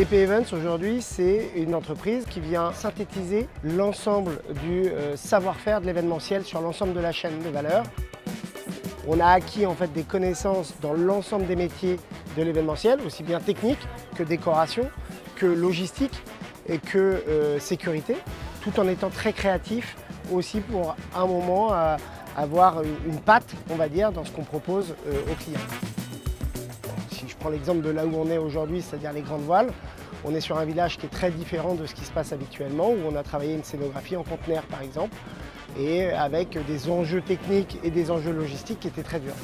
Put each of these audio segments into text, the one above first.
DP Events aujourd'hui, c'est une entreprise qui vient synthétiser l'ensemble du savoir-faire de l'événementiel sur l'ensemble de la chaîne de valeur. On a acquis en fait des connaissances dans l'ensemble des métiers de l'événementiel, aussi bien technique que décoration, que logistique et que sécurité, tout en étant très créatif aussi pour un moment avoir une patte, on va dire, dans ce qu'on propose aux clients. Si je prends l'exemple de là où on est aujourd'hui, c'est-à-dire les grandes voiles, on est sur un village qui est très différent de ce qui se passe habituellement, où on a travaillé une scénographie en conteneur par exemple, et avec des enjeux techniques et des enjeux logistiques qui étaient très durs.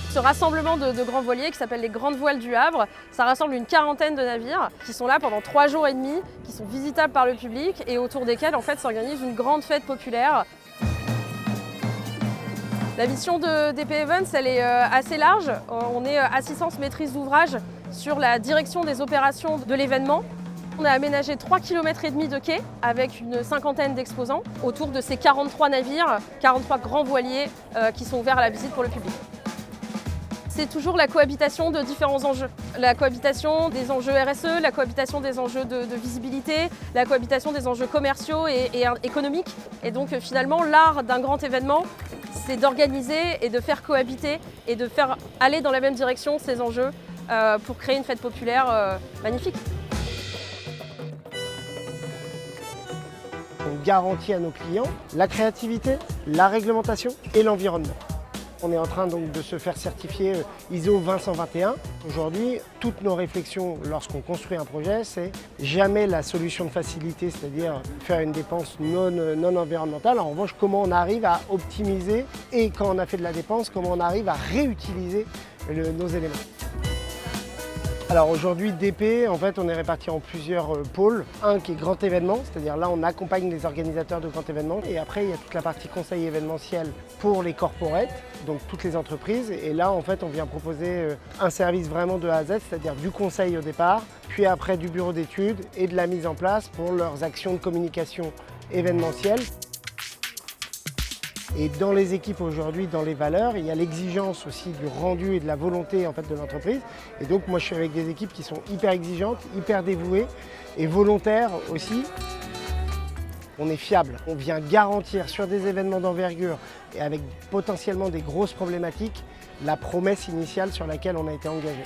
Ce rassemblement de grands voiliers qui s'appelle les Grandes Voiles du Havre, ça rassemble une quarantaine de navires qui sont là pendant 3 jours et demi, qui sont visitables par le public et autour desquels en fait s'organise une grande fête populaire. La mission de DP Events, elle est assez large. On est assistance maîtrise d'ouvrage sur la direction des opérations de l'événement. On a aménagé 3,5 km de quai avec une cinquantaine d'exposants autour de ces 43 navires, 43 grands voiliers qui sont ouverts à la visite pour le public. C'est toujours la cohabitation de différents enjeux. La cohabitation des enjeux RSE, la cohabitation des enjeux de visibilité, la cohabitation des enjeux commerciaux et économiques. Et donc finalement, l'art d'un grand événement, c'est d'organiser et de faire cohabiter et de faire aller dans la même direction ces enjeux pour créer une fête populaire magnifique. On garantit à nos clients la créativité, la réglementation et l'environnement. On est en train donc de se faire certifier ISO 20121. Aujourd'hui, toutes nos réflexions lorsqu'on construit un projet, c'est jamais la solution de facilité, c'est-à-dire faire une dépense non environnementale. En revanche, comment on arrive à optimiser et quand on a fait de la dépense, comment on arrive à réutiliser nos éléments. Alors aujourd'hui, DP, en fait, on est réparti en plusieurs pôles. Un qui est grand événement, c'est-à-dire là, on accompagne les organisateurs de grands événements. Et après, il y a toute la partie conseil événementiel pour les corporates, donc toutes les entreprises. Et là, en fait, on vient proposer un service vraiment de A à Z, c'est-à-dire du conseil au départ, puis après du bureau d'études et de la mise en place pour leurs actions de communication événementielle. Et dans les équipes aujourd'hui, dans les valeurs, il y a l'exigence aussi du rendu et de la volonté en fait, de l'entreprise. Et donc moi je suis avec des équipes qui sont hyper exigeantes, hyper dévouées et volontaires aussi. On est fiable, on vient garantir sur des événements d'envergure et avec potentiellement des grosses problématiques la promesse initiale sur laquelle on a été engagé.